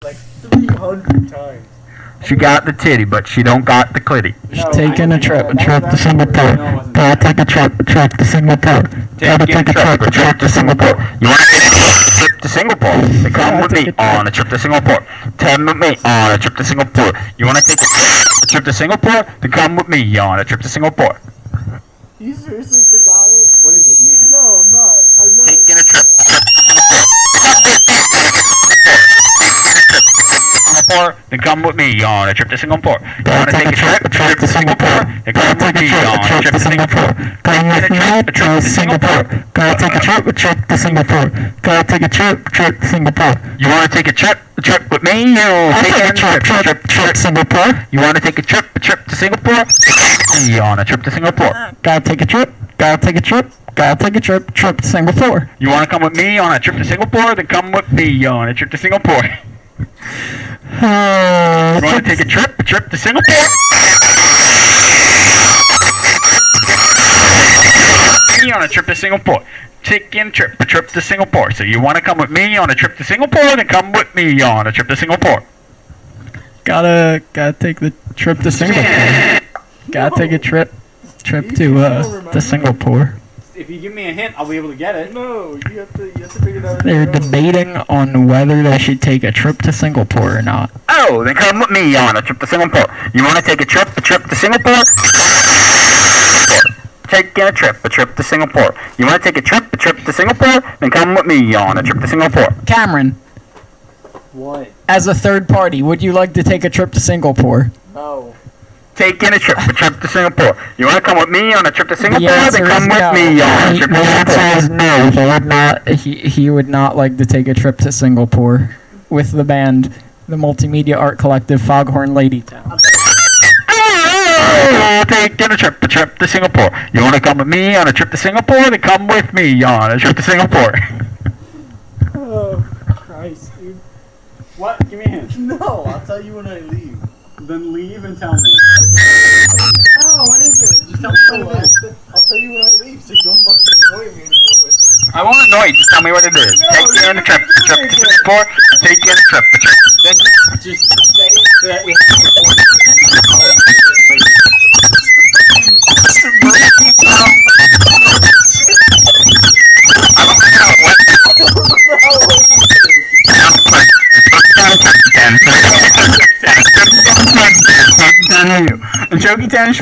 like 300 times. She got the titty, but she don't got the clitty. She's taking a trip to Singapore. Gotta take a trip to Singapore. Gotta take a trip to Singapore. You wanna take a trip to Singapore? Then come with me on a trip to Singapore. Come with me on a trip to Singapore. You wanna take a trip to Singapore? Then come with me on a trip to Singapore. You seriously forgot it? What is it? Give me a hint. No, I'm not. I'm not. Taking a trip. Then come with me on a trip to Singapore. You wanna take a trip to Singapore? Then come with me on a trip to Singapore. Come with me to Singapore. Gotta take a trip to Singapore. Gotta take a trip to Singapore. You wanna take a trip with me? You take a trip to Singapore. You wanna take a trip to Singapore? Me on a trip to Singapore. Gotta take a trip to Singapore. You wanna come with me on a trip to Singapore? Then come with me on a trip to Singapore. You wanna take a trip to Singapore? Me on a trip to Singapore. Taking a trip to Singapore. So you wanna come with me on a trip to Singapore? Then come with me on a trip to Singapore. Gotta take the trip to Singapore. Gotta take a trip to Singapore. If you give me a hint, I'll be able to get it. No, you have to figure it out. They're debating on whether they should take a trip to Singapore or not. Oh, then come with me on a trip to Singapore. You wanna take a trip to Singapore? Taking a trip to Singapore. You wanna take a trip to Singapore? Then come with me on a trip to Singapore. Cameron, What? as a third party, would you like to take a trip to Singapore? No. Taking a trip to Singapore. You wanna come with me on a trip to Singapore? The answer Then come is with no. me on a trip to The answer Singapore. is no. He would not. He would not like to take a trip to Singapore with the band, the multimedia art collective Foghorn Ladytown. Oh, taking a trip to Singapore. You wanna come with me on a trip to Singapore? Then come with me on a trip to Singapore. Oh, Christ, dude. What? Give me a hint. No, I'll tell you when I leave. Then leave and tell me. Oh, what is it? Just tell me what it is. I'll tell you when I leave, so you don't fucking annoy me anymore with it. I won't annoy you. Just tell me what it is. No, Taking a trip you to Singapore. Taking a trip. Then just say it so that we have to record it. And Choky Town,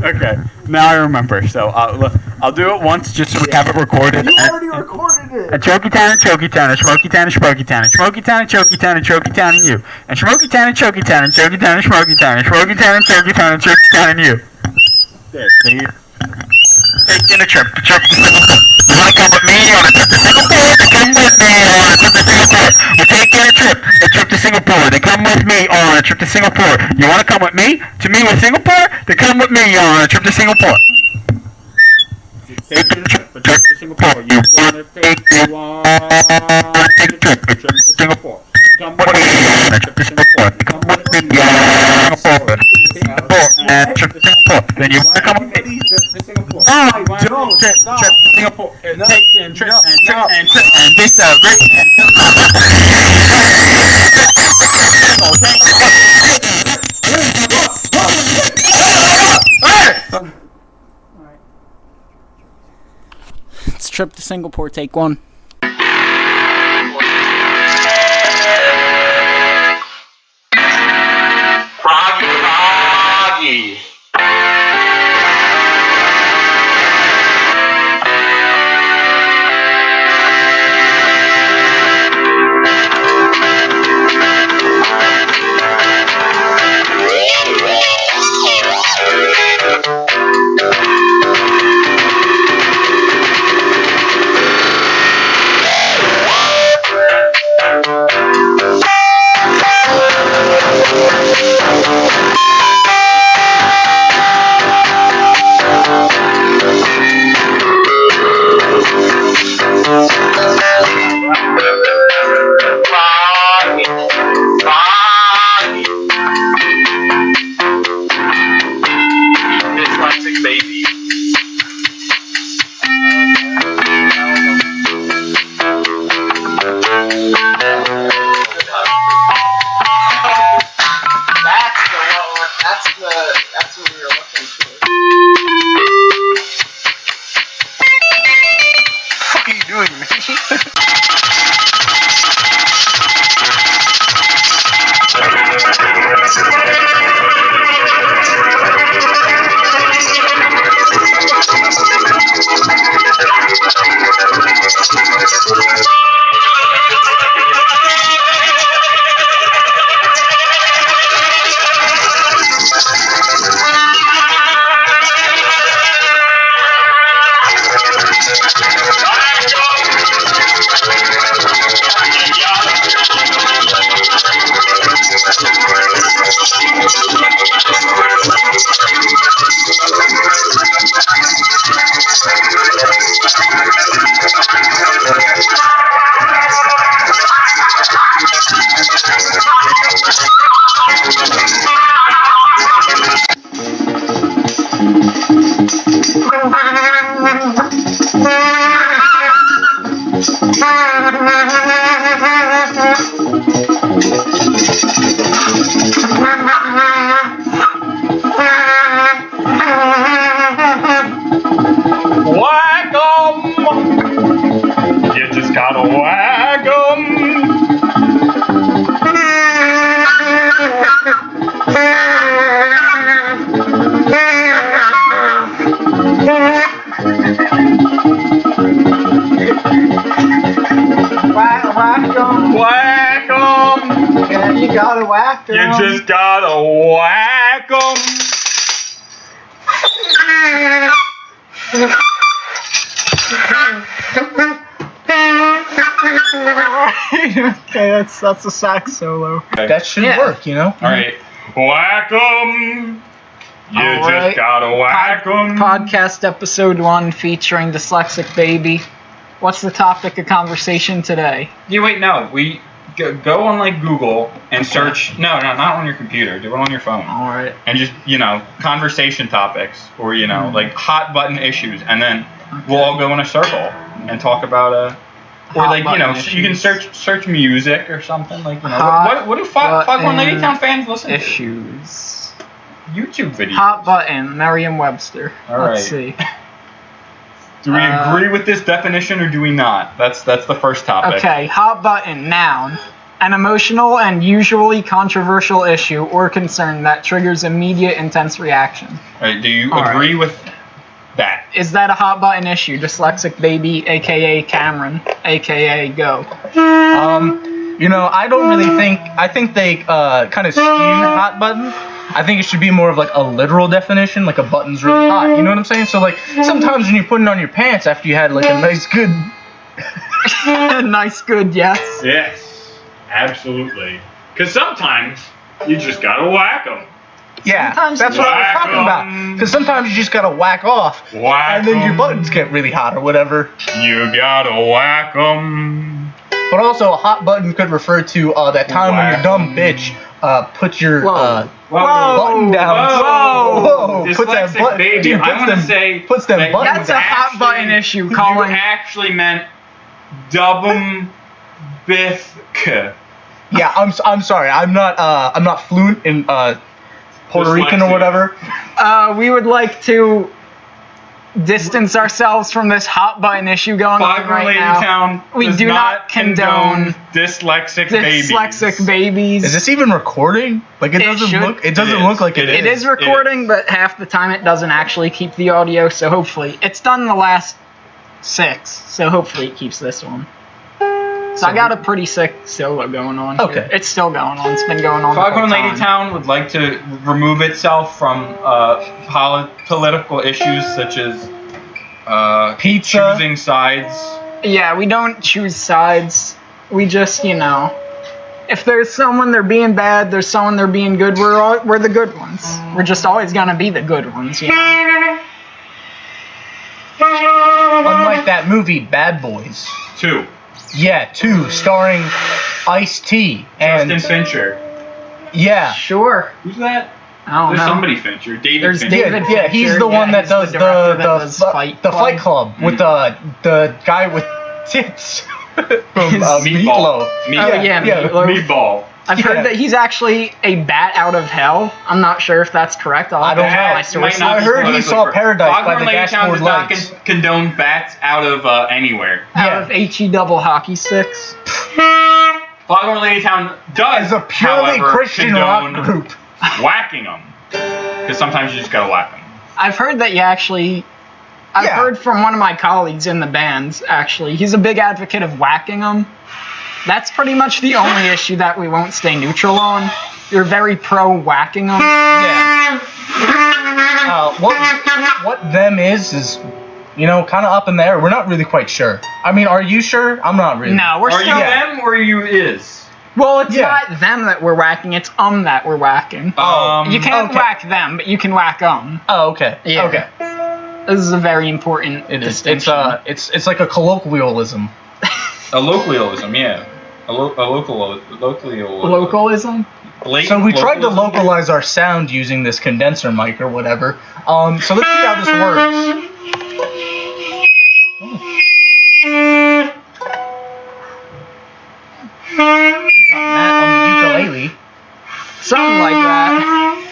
Okay, now I remember. So I'll do it once just so we have it recorded. You already recorded it. And Choky Town, and Smoky Town, and Smoky Town, and Choky Town, and Choky Town, and Choky Town, and you. And Smoky Town, and Choky Town, and Choky Town, and Smoky Town, and Smoky Town, and Choky Town, and Choky Town, and you. There, see? Taking a trip to Singapore. You wanna come with me on a trip to Singapore? Then come with me on a trip to Singapore. We're taking a trip to Singapore. Then come with me on a trip to Singapore. You wanna come with me with Singapore? Then come with me on a trip to Singapore. Taking a trip to Singapore. You wanna take a trip to Singapore. Come with me on a trip to Singapore. Come with me on a trip to Singapore. Then you wanna come with me to Singapore. No, Trip to Singapore. Taking trip and disagree. It's trip to Singapore. Take one. Froggy. Whack 'em! You just gotta whack 'em! Whack 'em. Whack 'em! Yeah, you gotta whack 'em. You just gotta whack 'em! Okay, that's a sax solo. That should Yeah. work, you know? Alright. Whack 'em! You All just right. gotta whack 'em! Podcast episode 1 featuring Dyslexic Baby. What's the topic of conversation today? Wait, no. We go on like Google and search. No, not on your computer. Do it on your phone. Alright. And just, conversation topics or, like hot button issues. And then we'll all go in a circle and talk about or Hot like, button you can issues. search music or something. Like, Hot what do Foghorn button Ladytown fans listen Issues. to? YouTube videos. Hot button, Merriam-Webster. All Let's right. see. Do we agree with this definition or do we not? That's the first topic. Okay, hot button, noun. An emotional and usually controversial issue or concern that triggers immediate intense reaction. All right, do you All agree with that? Is that a hot button issue? Dyslexic Baby, aka Cameron, aka Go. I don't really think. I think they kind of skewed hot button. I think it should be more of like a literal definition, like a button's really hot. You know what I'm saying? So like sometimes when you're putting on your pants after you had like a nice good. Nice, good, yes. Yes, absolutely. Because sometimes you just gotta whack them. Yeah, Sometimes that's you what I was whack talking about. 'em. Because sometimes you just gotta whack off, Whack and then your 'em. buttons get really hot or whatever. You gotta whack them. But also a hot button could refer to that time when your dumb bitch put your Whoa. button down. Whoa. Puts that Dyslexic button. baby. Dude, I want to say puts them that buttons. That's a hot button issue, You calling. actually meant dubbum bithk. Yeah, I'm sorry. I'm not fluent in Puerto Rican or Dyslexia. whatever. We would like to distance ourselves from this hot button issue going on Foghorn right now. Ladytown We does do not condone dyslexic babies. Dyslexic babies. Is this even recording? Like it doesn't should- look. It doesn't It look is. like it It It is. is recording, but half the time it doesn't actually keep the audio, so hopefully. It's done the last 6, so hopefully it keeps this one. So I got a pretty sick solo going on here. Okay. It's still going on. It's been going on the Foghorn whole time. Ladytown would like to remove itself from political issues such as Pizza. choosing sides. Yeah, we don't choose sides. We just, if there's someone they're being bad, there's someone they're being good, we're the good ones. We're just always gonna be the good ones, Unlike that movie Bad Boys. 2. Yeah, 2 starring Ice-T and Justin Fincher. yeah. Sure. Who's that? I don't There's know. somebody Fincher. David There's Fincher. David Yeah, he's Fincher. the one that he's does the director that the does Fight Club with the guy with tits from Meatloaf. Oh, yeah, Meatloaf. Meatball. I've Yeah. heard that he's actually a bat out of hell. I'm not sure if that's correct. I'll I have to don't check know. my Might sources. not I be heard he politically saw correct. Paradise by Foghorn the Ladytown dashboard does not lights. condone bats out of anywhere. Out Yeah. of HE double hockey sticks. Foghorn Ladytown does, It's a purely however, Christian rock condone group. whacking them. Because sometimes you just gotta whack them. I've heard that you actually. I've Yeah. heard from one of my colleagues in the band, actually. He's a big advocate of whacking them. That's pretty much the only issue that we won't stay neutral on. You're very pro whacking them. Yeah. What them is kind of up in the air. We're not really quite sure. I mean, are you sure? I'm not really. No, we're Are still. you them or are you is? Well, it's Yeah. not them that we're whacking, it's that we're whacking. You can't okay. whack them, but you can whack Oh, okay. Yeah. Okay. This is a very important It is. distinction. It's like a colloquialism. A colloquialism, yeah. Localism? So we tried to localize our sound using this condenser mic or whatever. So let's see how this works. We got Matt on the ukulele. Something like that.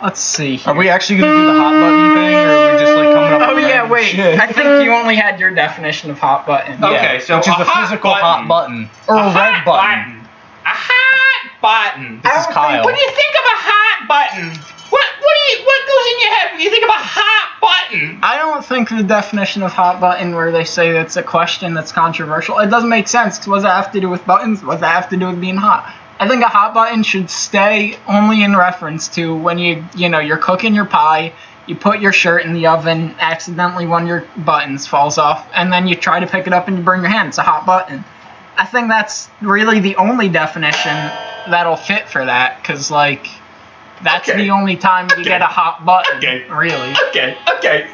Let's see. Are we actually gonna do the hot button thing, or are we just like coming up Oh with yeah, random wait. shit? I think you only had your definition of hot button. Okay, so which is a the hot physical button. hot button or a red button. A hot button. This is Kyle. When you think of a hot button, what goes in your head when you think of a hot button? I don't think the definition of hot button, where they say it's a question that's controversial, it doesn't make sense. Cause what does that have to do with buttons? What does that have to do with being hot? I think a hot button should stay only in reference to when you're cooking your pie, you put your shirt in the oven, accidentally one of your buttons falls off, and then you try to pick it up and you burn your hand. It's a hot button. I think that's really the only definition that'll fit for that, because like that's the only time you get a hot button. Really. Okay.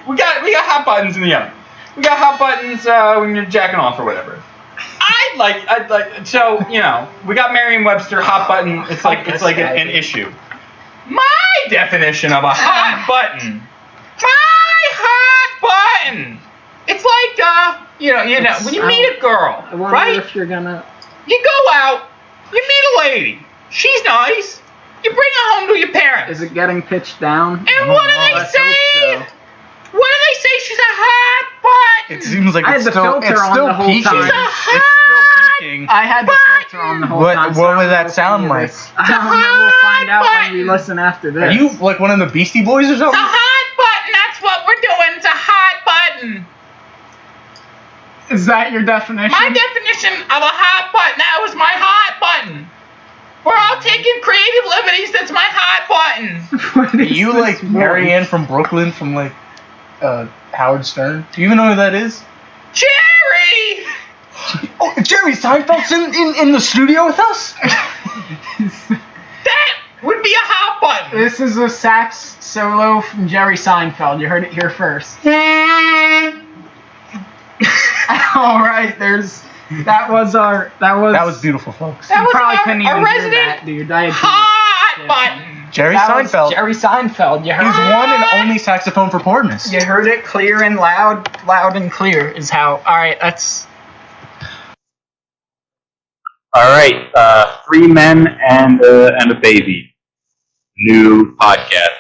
We got hot buttons in the oven. We got hot buttons when you're jacking off or whatever. I'd like so we got Merriam-Webster hot button. It's like an issue. My definition of a hot button. My hot button. It's like when you meet a girl, I wonder right? if you're gonna. You go out, you meet a lady. She's nice. You bring her home to your parents. Is it getting pitched down? And what do they Let's say? hope so. What do they say? She's a hot button. It seems like I it's had the still filter on the whole peaking. time. She's a It's still hot peaking. I had the filter on the whole time. What would that sound like? I don't know. We'll find out when we listen after this. Are you like one of the Beastie Boys or It's a something? hot button. That's what we're doing. It's a hot button. Is that your definition? My definition of a hot button. That was my hot button. We're all taking creative liberties. That's my hot button. What is You this like voice? Marianne from Brooklyn from like Howard Stern? Do you even know who that is? Jerry. Oh, Jerry Seinfeld's in the studio with us? That would be a hot button. This is a sax solo from Jerry Seinfeld. You heard it here first. All right, that was That was beautiful, folks. That You was probably our- couldn't our even hear resident that, dude. I had hot button. Jerry That was Seinfeld. Jerry Seinfeld. You heard He's it. one and only saxophone for Portness. You heard it clear and loud and clear is how. All right, that's. All right, 3 men and a baby. New podcast.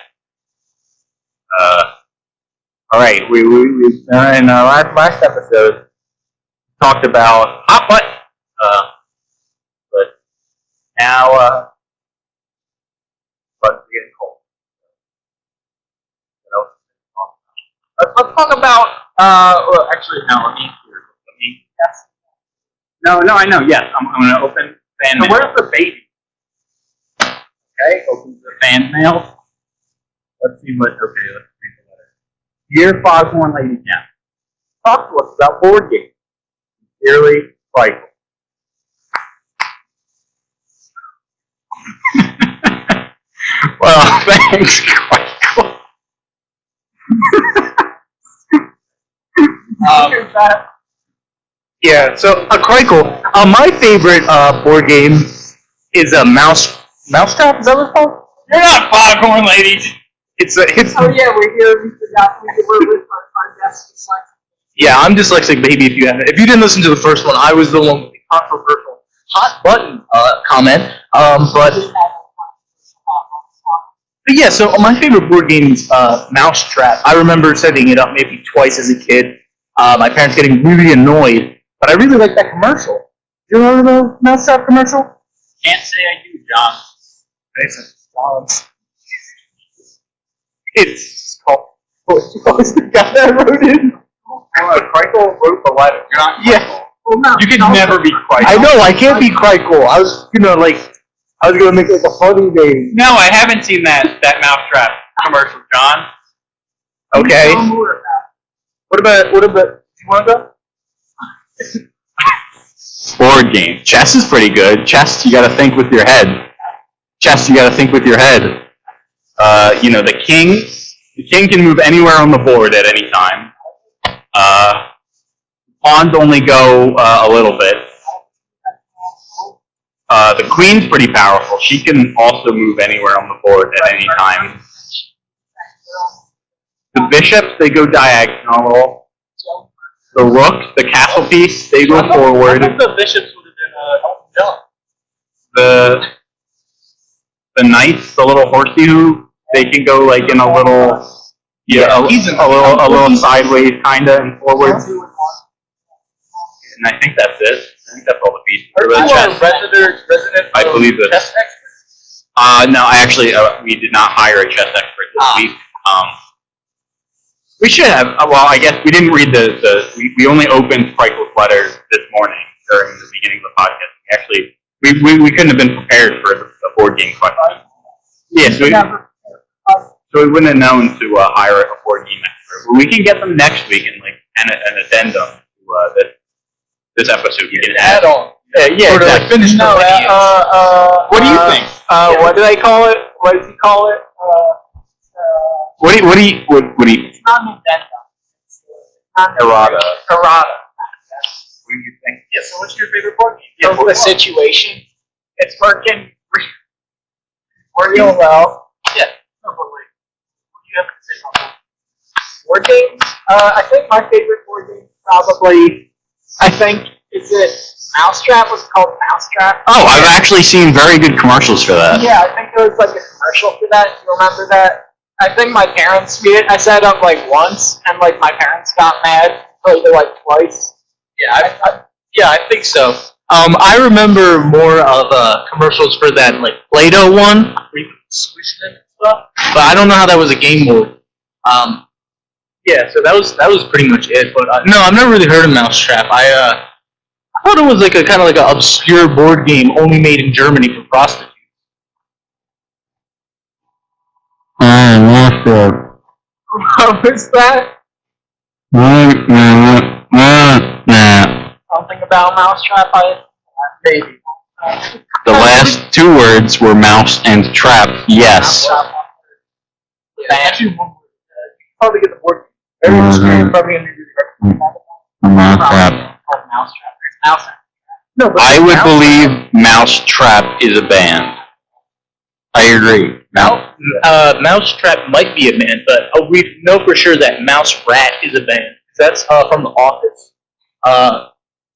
All right, we in our last episode talked about hot button, but now buttons are getting cold. Let's talk about. Well, actually, no. Let me yes. No, I know. Yes, I'm going to open fan mail. So where's the baby? Okay, open the fan mail. Let's see what. Okay, let's read the letter. Dear Foghorn Ladytown, talk to us about board games. Sincerely, Pike. Well, thanks, Michael. Yeah, so Crinkle. My favorite board game is a Mousetrap. Is that what it's called? You're not Foghorn Ladies. It's Oh yeah, we're here. We forgot. We were with our guest Dyslexic. yeah. I'm Dyslexic, baby. If you didn't listen to the first one, I was the one with the controversial hot button comment. But yeah. So my favorite board game is Mousetrap. I remember setting it up maybe twice as a kid. My parents getting really annoyed. But I really like that commercial. You remember the Mousetrap commercial? Can't say I do, John. It's called. What was the guy that wrote it? Crinkle wrote the letter. You're not Yeah. Crinkle. You can never be Crinkle. I know, I can't be quite cool. I was gonna make like a funny name. No, I haven't seen that Mousetrap commercial, John. Okay. What about, you want to go? Board game. Chess is pretty good. Chess, you gotta think with your head. The king can move anywhere on the board at any time. Pawns only go a little bit. The queen's pretty powerful. She can also move anywhere on the board at any time. The bishops, they go diagonal. The rooks, the castle piece, they go forward. The bishops would have been The knights, the little horsey who, they can go like in a little, a little sideways kinda and forward. And I think that's it. I think that's all the pieces. resident I believe it. chess expert? No, we did not hire a chess expert this week. We should have. Well, I guess we didn't read we only opened Pickles' letter this morning during the beginning of the podcast. We couldn't have been prepared for the board game question. Yeah, so we wouldn't have known to hire a board game expert. But we can get them next week and like an addendum to this episode. We can add on. Yeah, Or to like finish the videos. What do you think? What do they call it? What does he call it? What do you? It's not an addendum. It's not Errata. Errata. What do you think? Yeah, so what's your favorite board game? Yeah, the situation. It's working real well. Yeah. No, but like, what do you have to say about that? Board games? I think my favorite board game is probably, is it Mousetrap? Was it called Mousetrap? Oh, I've actually seen very good commercials for that. Yeah, I think there was like a commercial for that. Do you remember that? I think my parents did. I set it up like once, and like my parents got mad. Played it like twice. Yeah, I think so. I remember more of commercials for that like Play-Doh one, where you could squish it and stuff. But I don't know how that was a game mode. Yeah, so that was pretty much it. But no, I've never really heard of Mousetrap. I thought it was like a kind of like an obscure board game only made in Germany for prostitutes. What was that? Something about Mousetrap? Maybe. The last two words were mouse and trap. Yes. Yeah, actually, one word. You can probably get the board game. Very obscure, probably going to be Mousetrap. There's Mousetrap. No, but I would believe Mousetrap is a band. I agree. Mousetrap might be a band, but we know for sure that Mouse Rat is a band. That's from The Office.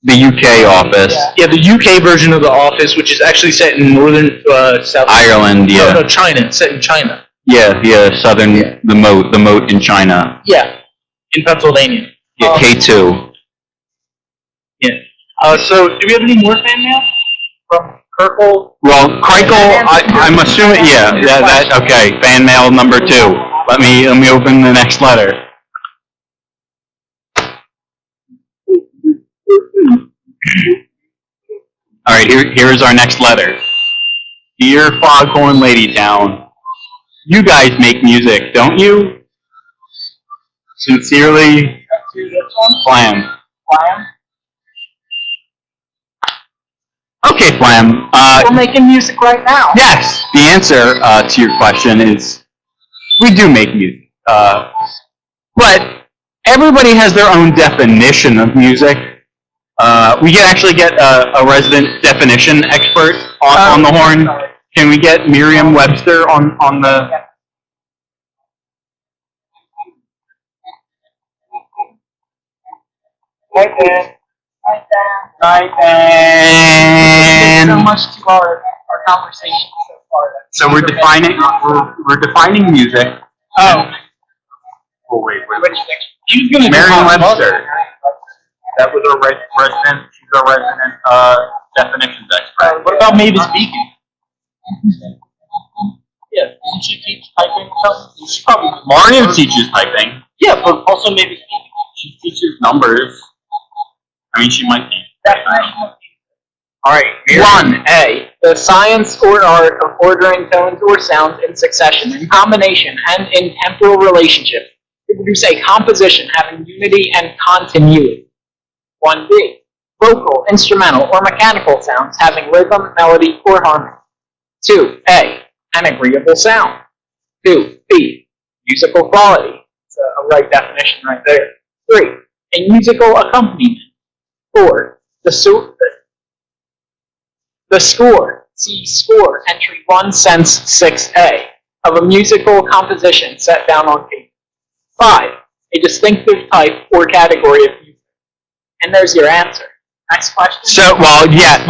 The UK office. Yeah, the UK version of The Office, which is actually set in northern South Ireland, yeah. No, China. It's set in China. Yeah, southern, the moat in China. Yeah, in Pennsylvania. Yeah, K2. Yeah. So, do we have any more fan mail from Kirkle? Well, Crinkle, I'm assuming, okay, fan mail number 2. Let me open the next letter. Alright, here is our next letter. Dear Foghorn Ladytown, you guys make music, don't you? Sincerely, Flam. Okay, Flam. We're making music right now. Yes, the answer to your question is we do make music. But everybody has their own definition of music. We can actually get a resident definition expert on the horn. Can we get Merriam-Webster on the... Hi, Dan. Hi, Dan. So much to our conversation so far. So we're defining music. Oh. Oh wait. He's gonna Merriam-Webster. That was our resident. She's our resident definitions expert. What about Mavis Beacon? Yeah, doesn't she teach typing or something? She probably does. Marion teaches typing. Yeah, but also Mavis Beacon. She teaches numbers. I mean, she might teach. Alright, 1A. The science or art of ordering tones or sounds in succession, in combination, and in temporal relationship to produce a composition having unity and continuity. 1B. Vocal, instrumental, or mechanical sounds having rhythm, melody, or harmony. 2A. An agreeable sound. 2B. Musical quality. It's a right definition right there. 3. A musical accompaniment. 4. The score. See score, entry 1, sense 6A, of a musical composition set down on paper. 5, a distinctive type or category of music. And there's your answer. Next question. So, well, yeah,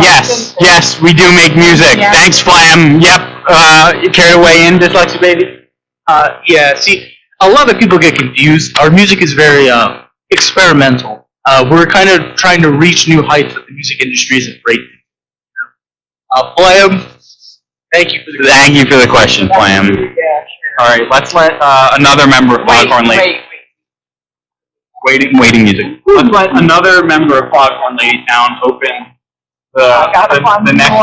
yes, we do make music. Yeah. Thanks, Flam. Yep. You care to weigh in, Dyslexic baby? Yeah, see, a lot of people get confused. Our music is very experimental. We're kind of trying to reach new heights that the music industry isn't breaking. Flam, thank you for the question, Flam. Yeah, sure. All right, let's let another member of Foghorn Lady. Waiting music. Let's let another member of Foghorn Ladytown open the next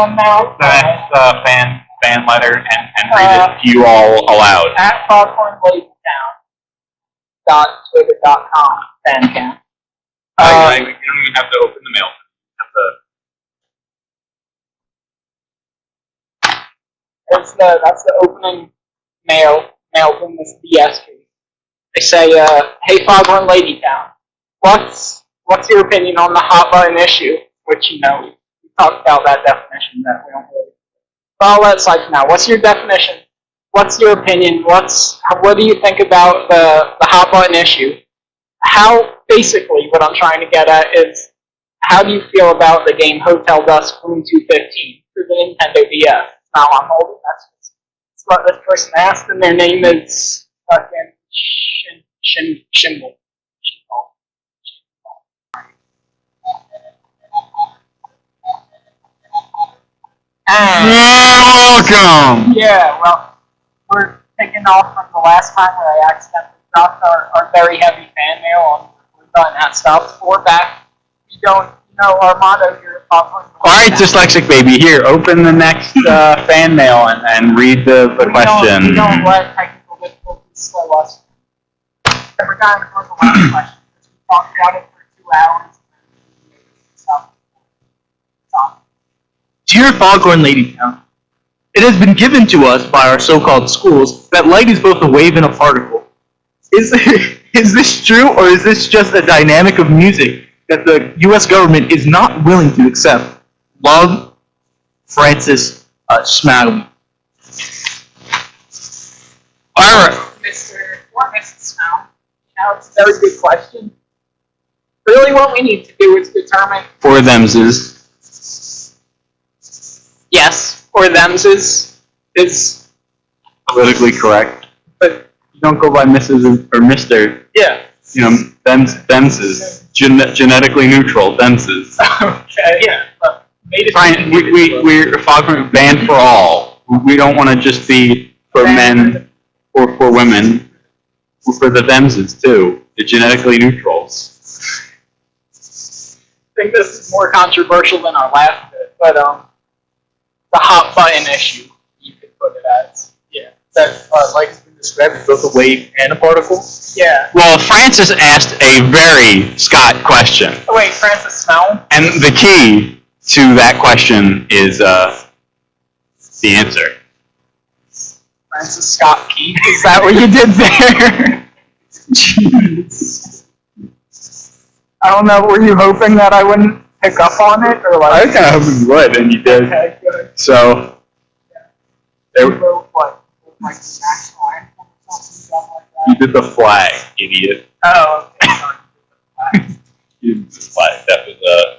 fan letter and read it to you all aloud. At Foghorn Ladytown .twitter.com fan cam. You don't even have to open the mail. That's the opening mailed in this BS case. They say, hey Foghorn Ladytown, what's your opinion on the hot button issue? Which, we talked about that definition that we don't really. But I'll let Cypher now. What's your definition? What's your opinion? What do you think about the hot button issue? Basically, what I'm trying to get at is, how do you feel about the game Hotel Dusk Room 215 for the Nintendo DS? Now I'm holding, that's what this person asked, and their name is fucking Shimble. Welcome! Yeah, well, we're picking off from the last time where I accidentally dropped our very heavy fan mail on and that stuff. We're back. We don't, our motto here at Foghorn. Alright, Dyslexic baby, here, open the next fan mail and read the question. We don't let technical difficulties slow us. So we're going for the last question, because we talked about it for 2 hours. Dear Foghorn Ladytown, it has been given to us by our so-called schools that light is both a wave and a particle. Is this true, or is this just a dynamic of music that the U.S. government is not willing to accept? Love, Francis Smalley. Alright. Mr. or Mrs. Smalley, it's a very good question. Really what we need to do is determine... For them's. Yes, or them's is Politically correct. but You don't go by Mrs. or Mr. yeah. Them's is. Genetically neutral, them's is. Okay. Yeah. But Fine, we're Foghorn banned for all. We don't want to just be for men or for women. We're for the them's too. The genetically neutrals. I think this is more controversial than our last bit, but the hot button issue, you could put it as. Yeah. That light has been described as both a wave and a particle? Yeah. Well, Francis asked a very Scott question. Oh wait, Francis Smell? And the key to that question is the answer. Francis Scott Key? Is that what you did there? Jeez. I don't know, were you hoping that I wouldn't pick up on it, or like? I was kind of hoping you would, and you did. Okay, good. So, You wrote what? Like the national anthem or something like you that? did the flag, idiot. Oh, okay. Sorry. You did the flag. That was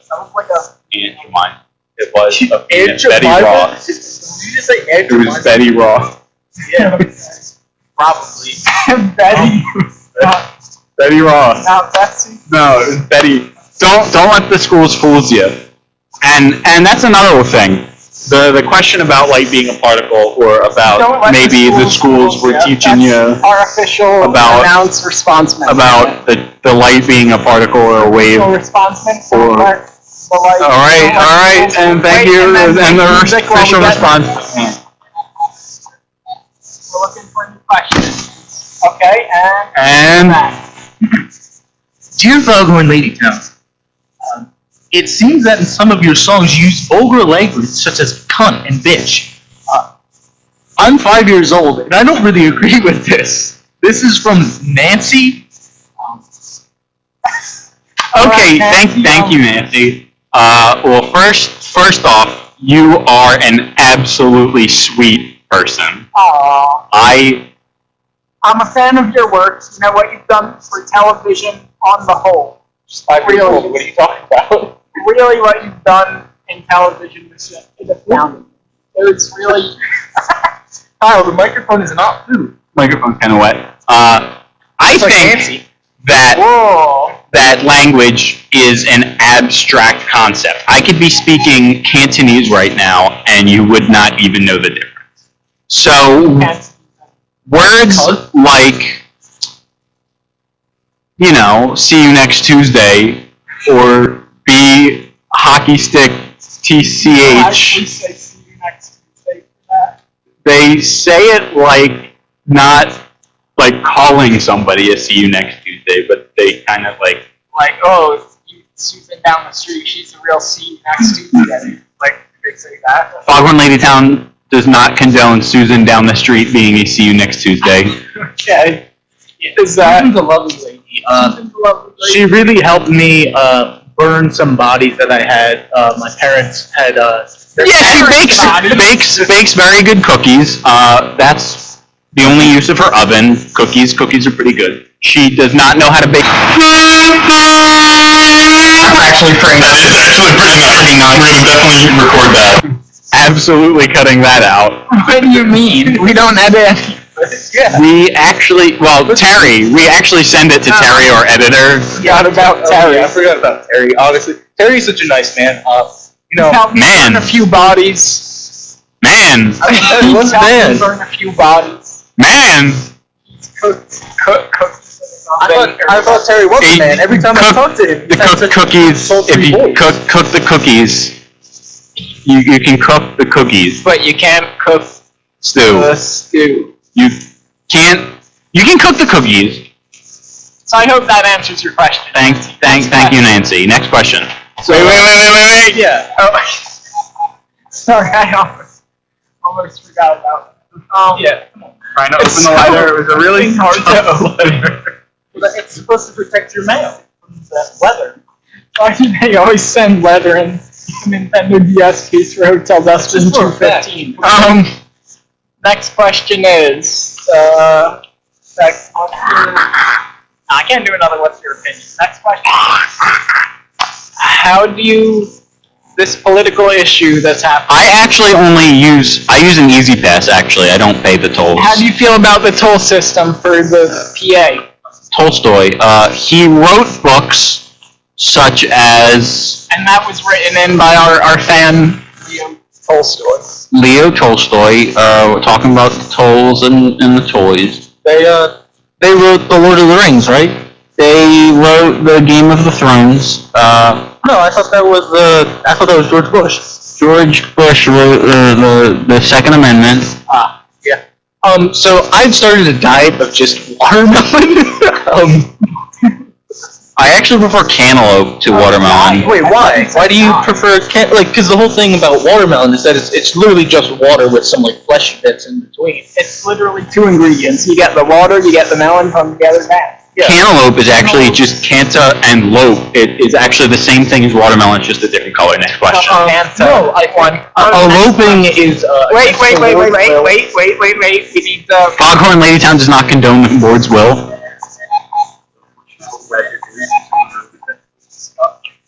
That was like a... Aunt Jemima. It was Aunt Betty Jemima? Ross. Did you just say Aunt It was Jemima? Betty Ross. Yeah. Probably. Betty. Betty Ross. Not Betsy. No, it was Betty. Don't let the schools fool you. And that's another thing. The question about light being a particle, or Don't about let maybe the schools were yeah, teaching you that's our official about- announced response method. about the light being a particle or a wave. Official response method. Or- All All right, and thank you, and the official response. We're looking for new questions. Okay, And Dear Foghorn Ladytown, it seems that in some of your songs you use vulgar language such as cunt and bitch. I'm 5 years old, and I don't really agree with this. This is from Nancy. okay, thank you, Nancy. Well, first off, You are an absolutely sweet person. Aww. I'm a fan of your work. You know what you've done for television on the whole. Just 5 years Really? old. What are you talking about? Really, what you've done in television is astounding. It's really. Kyle, the microphone is not food. Microphone's kind of wet. I It's like think Nancy. that Whoa. that language is an abstract concept. I could be speaking Cantonese right now, and you would not even know the difference. So words like, you know, see you next Tuesday, or be hockey stick Actually TCH, say see you next Tuesday for that. they say it like not like calling somebody a see you next Tuesday, but they kind of like, Like, oh, Susan down the street, she's a real see you next Tuesday. Like, they say that. Foghorn Ladytown does not condone Susan down the street being a see you next Tuesday. Okay. Is that. Susan's a lovely lady. Susan's a lovely lady. She really helped me burn some bodies that I had. My parents had. Yeah, she bakes very good cookies. That's the only use of her oven. Cookies are pretty good. She does not know how to bake. Actually, pretty nice. Actually, pretty nice. We would definitely record that. Absolutely cutting that out. What do you mean? We don't edit any. Yeah. We actually send it to Terry, our editor. Forgot about Terry. I forgot about Terry. Honestly, Terry's such a nice man. You know, Help me man. burn a few bodies. Man, Terry, what's Help me man? burn a few bodies. man. Cook. I thought Terry was a man. Every time I talk to him, The cookies. If you cook the cookies, you can cook the cookies. But you can't cook Stew. stew. You can cook the cookies. So I hope that answers your question. Thank you, Nancy. Next question. Wait. Yeah. Oh. Sorry, I almost forgot about that. Yeah. Trying to It's open the letter, It was a really hard to open. It's supposed to protect your mail from the weather. Why do they always send leather in Nintendo DS case for Hotel Dustin Just for a fact. 215? Next question is, I can't do another what's your opinion. Next question. How do you, this political issue that's happening, I use an Easy Pass actually. I don't pay the tolls. how do you feel about the toll system for the PA? Tolstoy, he wrote books such as And that was written in by our fan, Leo Tolstoy. Leo Tolstoy. We're talking about the tolls and the toys. They wrote The Lord of the Rings, right? They wrote the Game of the Thrones. No, I thought that was George Bush. George Bush wrote the Second Amendment. Yeah. So I've started a diet of just watermelon. I actually prefer cantaloupe to watermelon. Wait, why? Why do you prefer because the whole thing about watermelon is that it's literally just water with some like fleshy bits in between. It's literally 2 ingredients. You get the water, you get the melon, come together, bam. Yeah. Cantaloupe is actually just canta and lope. It is actually the same thing as watermelon, it's just a different color. Next question. No, eloping is Wait. We need the. Foghorn Ladytown does not condone the board's will.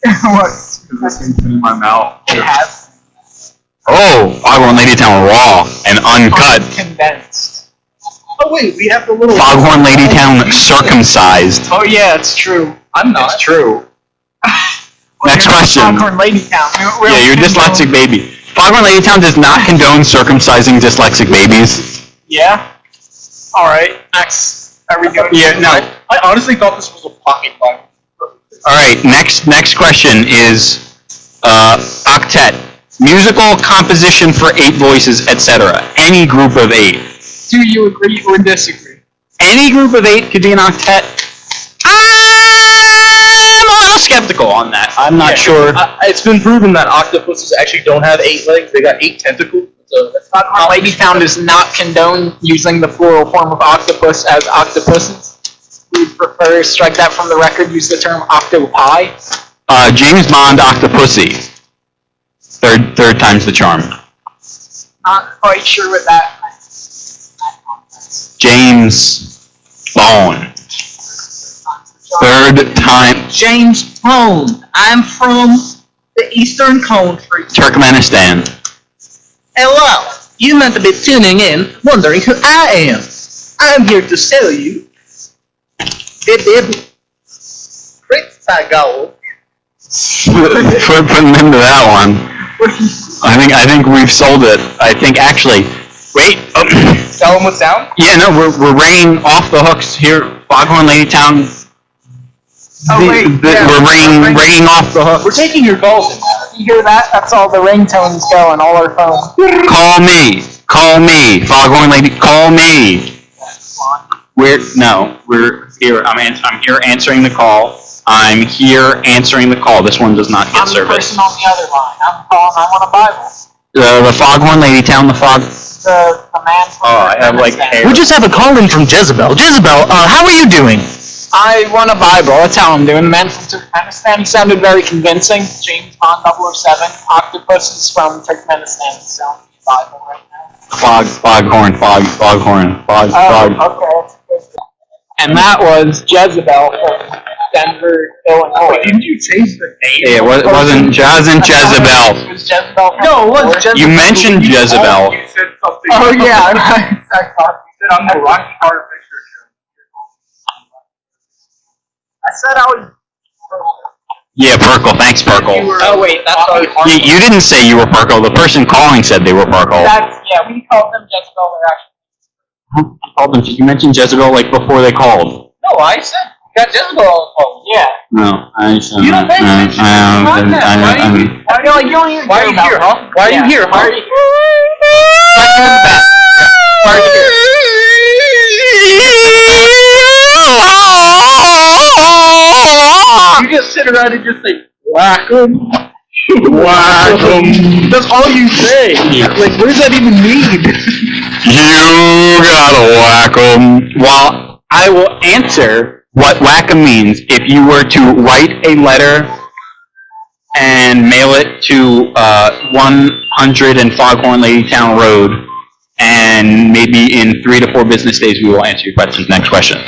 What? in my mouth. It has Oh, Foghorn Ladytown raw and uncut. condensed. Oh wait, we have the little. Foghorn Ladytown circumcised. Oh yeah, it's true. I'm not. It's true. Next question. Foghorn Ladytown. Yeah, you're a dyslexic baby. Foghorn Ladytown does not condone circumcising dyslexic babies. Yeah. All right. Next. Are we going? Yeah, no. I honestly thought this was a pocket Bible. All right, next question is octet. Musical composition for 8 voices, etc. Any group of 8. Do you agree or disagree? Any group of 8 could be an octet. I'm a little skeptical on that. I'm not sure. It's been proven that octopuses actually don't have 8 legs. They got 8 tentacles. So that's not Foghorn Ladytown does not condone using the plural form of octopus as octopuses. We prefer strike that from the record. Use the term octopi. James Bond Octopussy. Third time's the charm. Not quite sure what that means. James Bond. Third time. James Bond. I'm from the Eastern country. Turkmenistan. Hello. You meant to be tuning in, wondering who I am. I'm here to sell you the Cryptago. Putting into that one. I think we've sold it. I think actually. Wait. Tell them what's down? Yeah, no, we're ringing off the hooks here. Foghorn Ladytown. We're ringing off the hook. We're taking your calls. You hear that? That's all the ringtones go on all our phones. Call me, Foghorn Lady, call me. We're here. I'm here answering the call. I'm here answering the call. This one does not get I'm the service. person on the other line. I'm calling. I want a Bible. The Foghorn Ladytown, the man from I have like hair. We just have a call in from Jezebel. Jezebel, how are you doing? I want a Bible. That's how I'm doing. The man from Turkmenistan. He sounded very convincing. James Bond 007. Octopus is from Turkmenistan. He's selling me a Bible right now. Foghorn. Okay. And that was Jezebel from Denver, Illinois. Didn't you change the name? Yeah, it wasn't Jezebel. It was Jezebel. No, it was Jezebel. You mentioned Jezebel. You said something. Oh yeah, right. You said I'm the Rocky Horror Picture Show. I said I was. Yeah, Perkle. Thanks, Perkle. Oh wait, that's all. You didn't say you were Perkle. The person calling said they were Perkle. We called them Jezebel. They're actually. You mentioned Jezebel like before they called. No, I said got Jezebel on the phone. Yeah. No, I said. You don't pay attention to the podcast. I feel like you don't even Why are you here, huh? Why are you here, huh? Why are you here? Why are you here? You just sit around and just say, whack 'em. Whack 'em. That's all you say. Like, what does that even mean? You gotta whack 'em. Well, I will answer what whack 'em means if you were to write a letter and mail it to 100 and Foghorn Ladytown Road, and maybe in 3 to 4 business days we will answer your questions. Next question.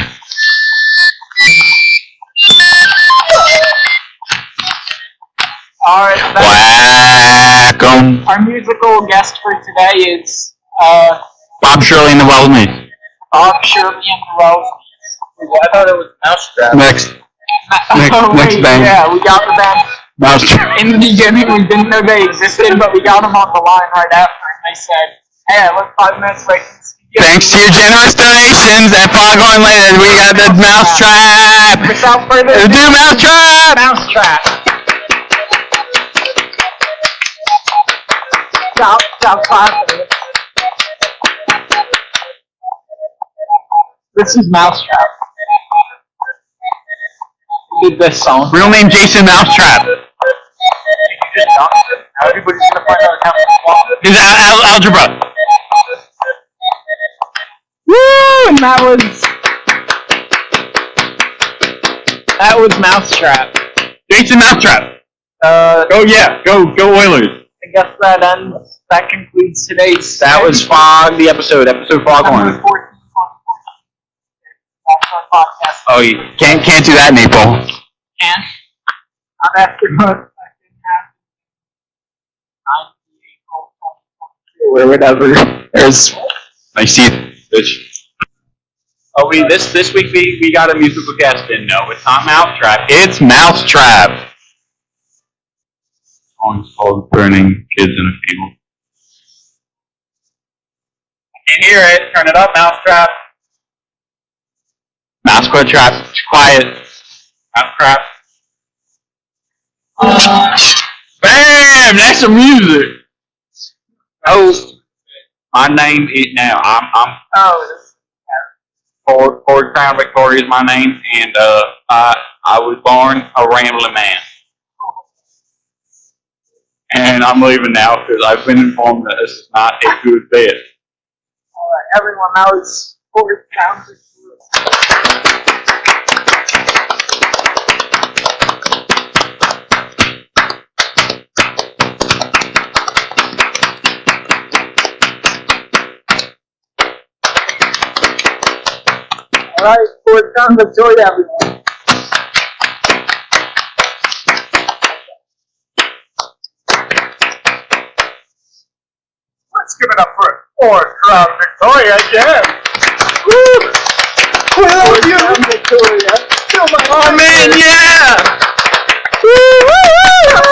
Alright, Whack 'em. our musical guest for today is Bob Shirley and the Wellsmead. Bob Shirley and the Wells. I thought it was Mousetrap. Next band. Yeah, we got the band. Mousetrap. In the beginning, we didn't know they existed, but we got them on the line right after, and they said, "Hey, I look 5 minutes late." Thanks to your generous donations at Foghorn Ladytown, we got the Mousetrap. Without further ado, Do Mousetrap. Mousetrap. Stop clapping. This is Mousetrap. We did this song. Real name Jason Mousetrap. Everybody's gonna find out how to Is algebra. Woo! And that was Mousetrap. Jason Mousetrap. Go Oilers. I guess that concludes today's. That was Fog, the episode Foghorn. Episode 14, that's our podcast. Oh, you can't do that in April. And I'm after what Or whatever. There's nice teeth, bitch. Oh, this week we got a musical guest in. No, it's not Mousetrap. It's Mousetrap. Song's called "Burning Kids in a Field." I can hear it. Turn it up, Mousetrap. Mousetrap. Quiet. Mousetrap. Bam! That's some music. Oh, my name is now. I'm Ford Crown Victoria is my name, and I was born a rambling man. And I'm leaving now because I've been informed that this is not a good bit. Alright, everyone, that was 4 pounds of Alright, fourth round Victoria, everyone. Let's give it up for fourth round Victoria again. Woo! We love you! Victoria. Oh man, yeah!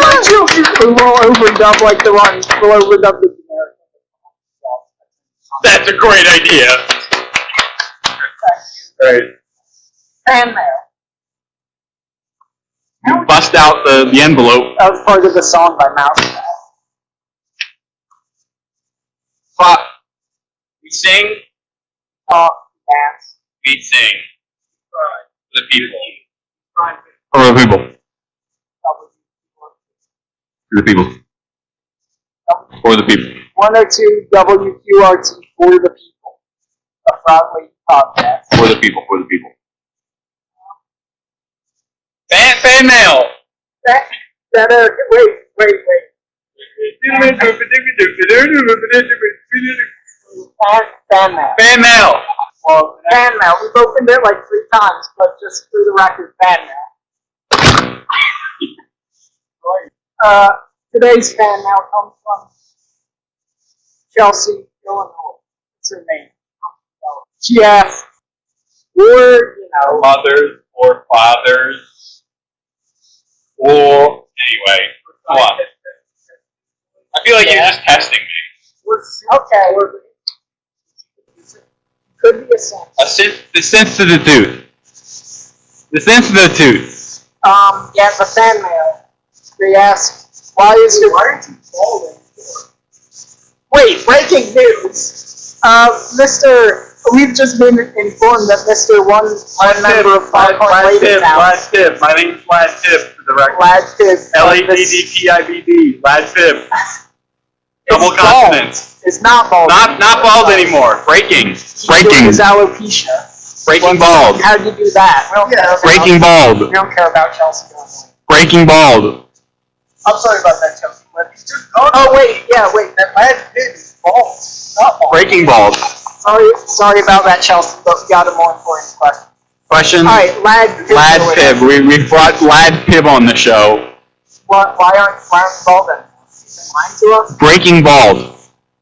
My children will overdub like the one. We'll overdub the generic. That's a great idea. Right. Fan mail. You bust out the envelope. That was part of the song by Mouse. We sing. Dance. We sing. For the people. For the people. For the people. For the people. 102 WQRT for the people. A Broadway podcast. For the people. For the people. Fan mail. Wait. Fan mail. Fan mail. Well, fan mail. We've opened it like 3 times, but just for the record, fan mail. Today's fan mail comes from Chelsea, Illinois. What's her name? She asked, Mothers or fathers. Or anyway. Come on. I feel like you're just testing me. Okay, could be a sense. The sensitive tooth. The sensitive tooth. Yeah, the fan mail. They ask, why aren't you balding? Wait, breaking news. We've just been informed that Mr. One member of Foghorn Ladytown. Lad Tib. My name's Lad Tib for the record. Lad Tib. LADDPIBD. Lad Tib. Double It's consonants. bald. It's not bald. Not bald anymore. Breaking. It's alopecia. Breaking bald. How'd you do that? We don't care about Breaking bald. We don't care about Chelsea. Breaking bald. I'm sorry about that, Chelsea. Wait. That Lad Tib is bald. Not bald. Breaking bald. Sorry about that, Chelsea, but we got a more important question. Question. Alright, Lad Pib. We brought Lad Pib on the show. Why aren't you bald then? You lying to us? Breaking bald.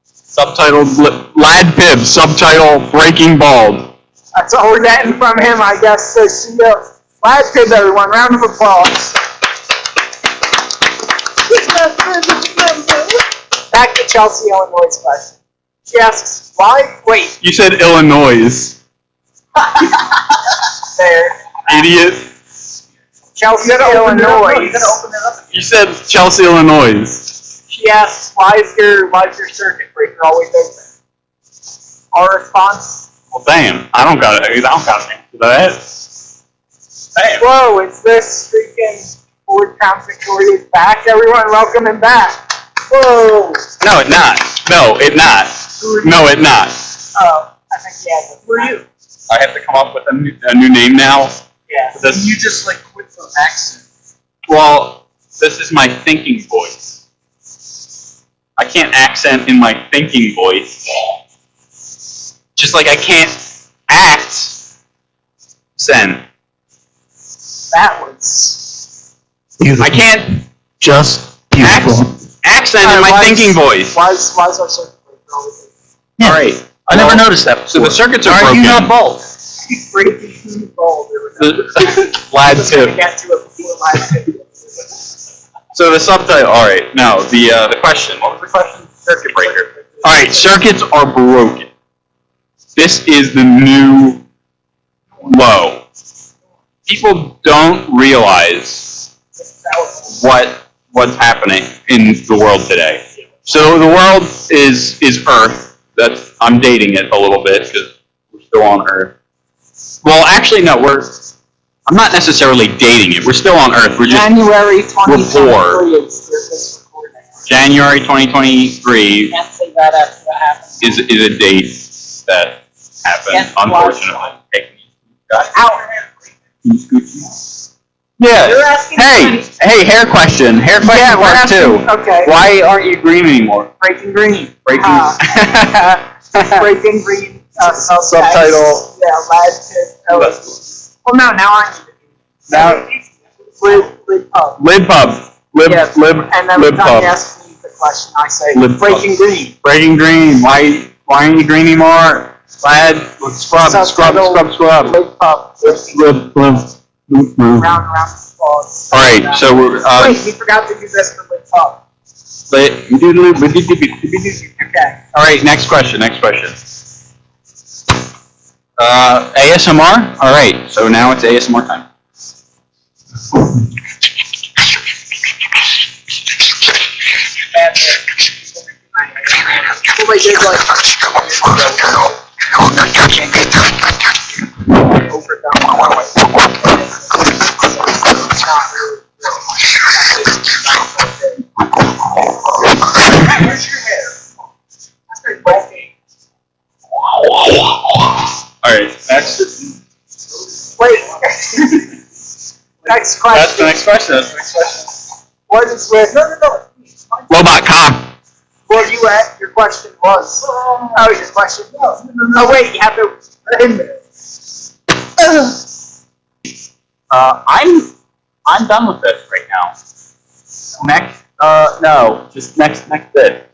Subtitled Lad Pib. Subtitle Breaking Bald. That's all we're getting from him, I guess. So, see you. Lad Pib, everyone. Round of applause. Back to Chelsea, Illinois' question. She asks, why? Wait. You said Illinois. There. Idiot. Chelsea, Illinois. You said Chelsea, Illinois. She asks, why is your circuit breaker always open? Our response? Well, damn. I don't got an answer to that. Damn. Whoa, it's this freaking Ford Crown Victoria's back. Everyone, welcome him back. Whoa. No, it not. No, it not. No, it not. Oh, I think he has it. Who are you? I have to come up with a new name now. Yeah. You just quit from accent. Well, this is my thinking voice. I can't accent in my thinking voice. Just like I can't act. Sen. That was I can't just accent in my thinking voice. Why is our circuit breaker always open? Yeah. All right. I never noticed that. So the circuits are broken. you not bald? He's breaking bald. Lad Tib. Get to it before Lad Tib. So the subtitle. All right. No, the question. What was the question? Circuit breaker. All right. Circuits are broken. This is the new low. People don't realize what's happening in the world today. So the world is Earth. I'm dating it a little bit because we're still on Earth. Well, actually, no. I'm not necessarily dating it. We're still on Earth. We're just January we're poor. 2023 is this recording. January 2023 Can't say that after that happens. is a date that happened. Yes, Unfortunately. Out. Yeah. You're asking Hey, hair question. Hair question Yeah, we're part asking- 2. okay. Why aren't you green anymore? Breaking green. Breaking. Breaking green. Subtitle. Yeah, lad tip. Well, no, now I need to do it. Now, Lid pub. Lib Pub. Lib, Yeah, lib, and every lib time pub. you ask me the question, I say, Lib breaking pub. green. Breaking green. Why aren't you green anymore? Lad, let's scrub, Subtitle, scrub. Lid pub. Lib. Round and round applause. Alright, so we're, Wait, we forgot to do this for Lid pub. Okay. Alright, next question. ASMR? Alright, so now it's ASMR time. Well, they did Where's your hair? Alright, next. Wait. Next question. That's the next question. What is with? No. Robot cop. Well, your question was. Oh, your question was. Oh, wait, you have to. I'm done with this right now. Next, no, just next bit.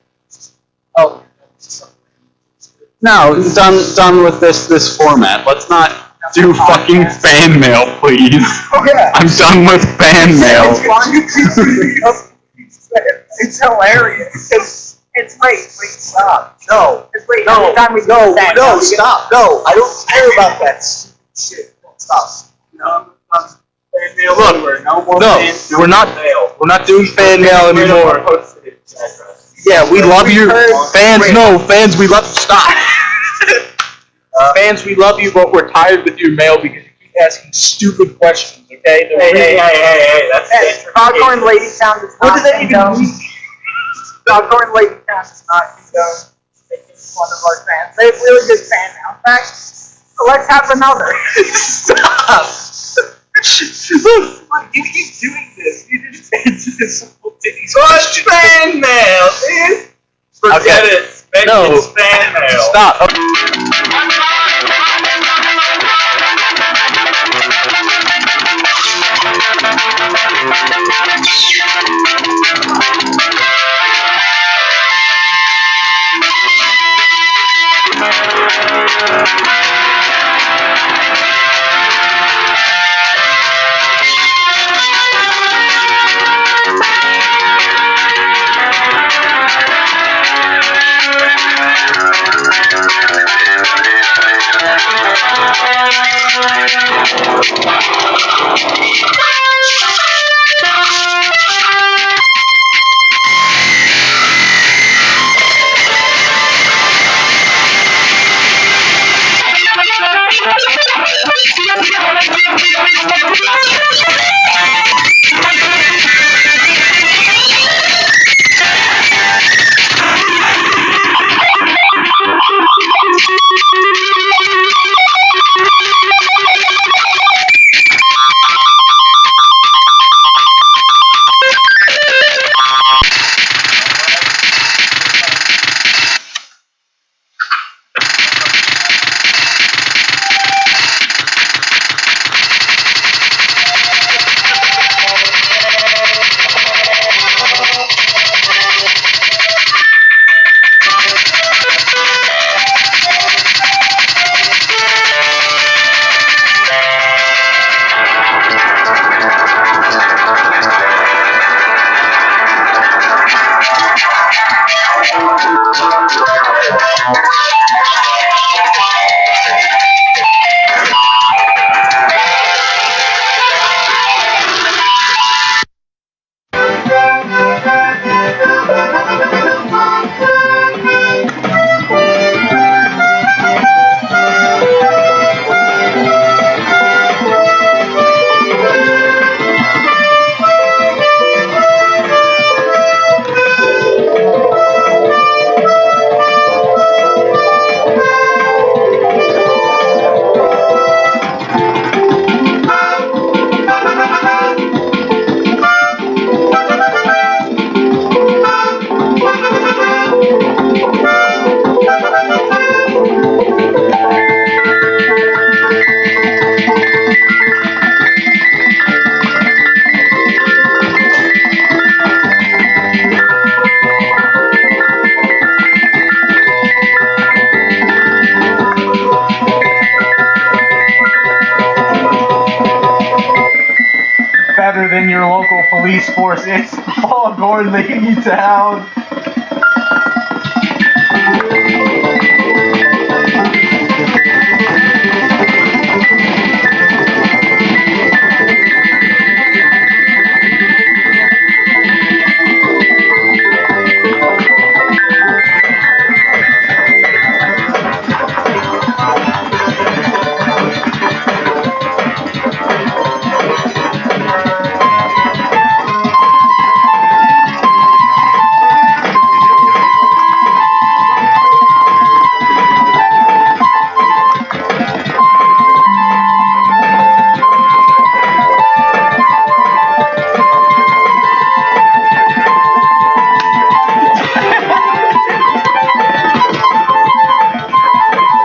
Oh. No, done with this format. Let's not do fucking fan mail, please. Okay. I'm done with fan mail. It's hilarious. It's wait, stop. No. Wait, No, every time we do that, no, stop. No, I don't care about that shit. Stop. No, Look, no more no, fans, we're not. mail. We're not doing fan mail anymore. Yeah, we love your fans. No, fans, we love. Stop. Fans, we love you, but we're tired with your mail because you keep asking stupid questions. Okay? Hey, that's Foghorn Ladytown does not. What does that even mean? Foghorn Ladytown does not condone making fun of our fans. They have really good fan mail. In fact, so let's have another. Stop. Look, you keep doing this. You just answer this simple titties. What's fan mail, dude? Forget it. No. It's fan mail. Stop. police force. It's Foghorn Ladytown.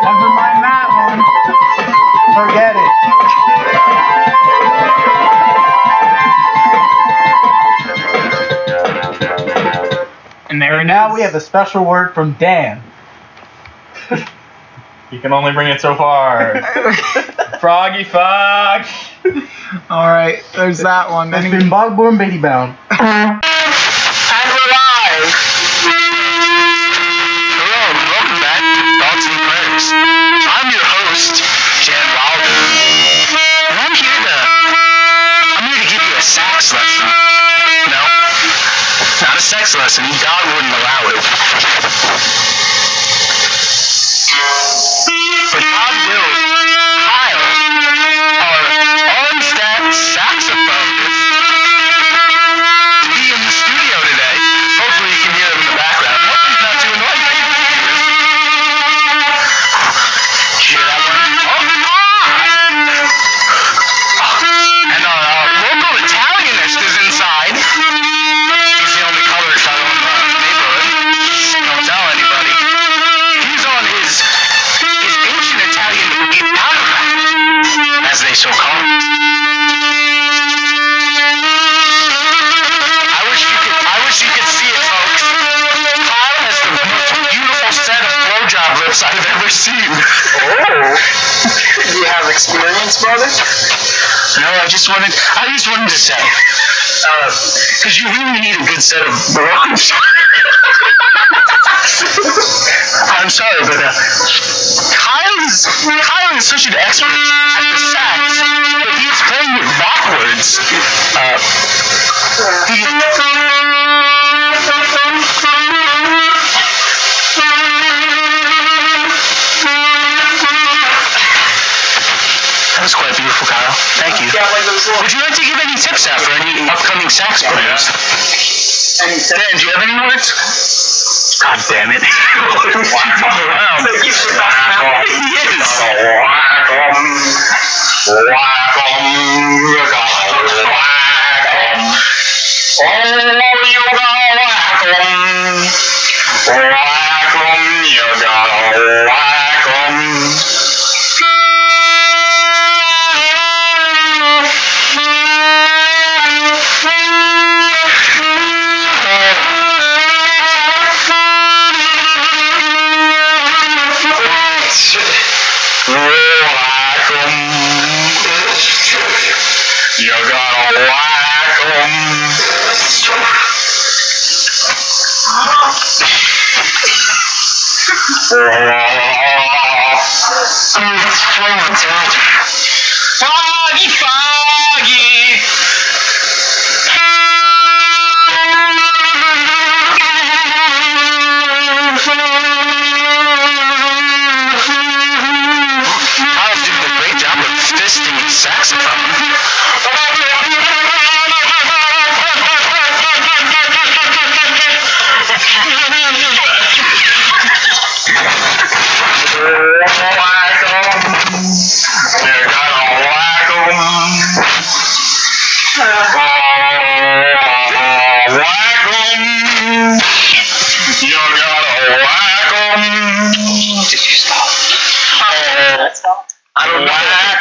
Never mind that one. Forget it. And there And it now is. we have a special word from Dan. You can only bring it so far. Froggy fuck. Alright, there's that one. It's been Bogborn Baby Bound. And we're live! Hello, and welcome back to Thoughts and Prayers. I'm your host, Jan Wilder. And I'm here to give you a sax lesson. No, not a sex lesson. God wouldn't allow it. But God willed Kyle, our on-stat saxophonist, to be in the studio today. Hopefully you can hear him in the background. Hopefully he's not too annoying for you. Did you hear that one? And our local Italianist is inside. He's the only color shot on the neighborhood. Don't tell anybody. He's on his ancient Italian guitarra, as they so call it. I wish you could see it, folks. Kyle has the most beautiful set of blowjob lips I've ever seen. Oh. You have experience, brother? No, I just wanted to say, because you really need a good set of blowjobs. I'm sorry, but Kyle is such an expert at the sax that he's playing it backwards. That was quite beautiful, Kyle. Thank you. Would you like to give any tips out for any upcoming sax players? Dan, do you have any words? God damn it. Keep him around. He is. You gotta whack 'em. Foggy, foggy. Kyle's doing a great job of fisting his saxophone. They're gonna whack 'em. Whack 'em. You're gonna whack 'em. Did you stop? I don't know. Whack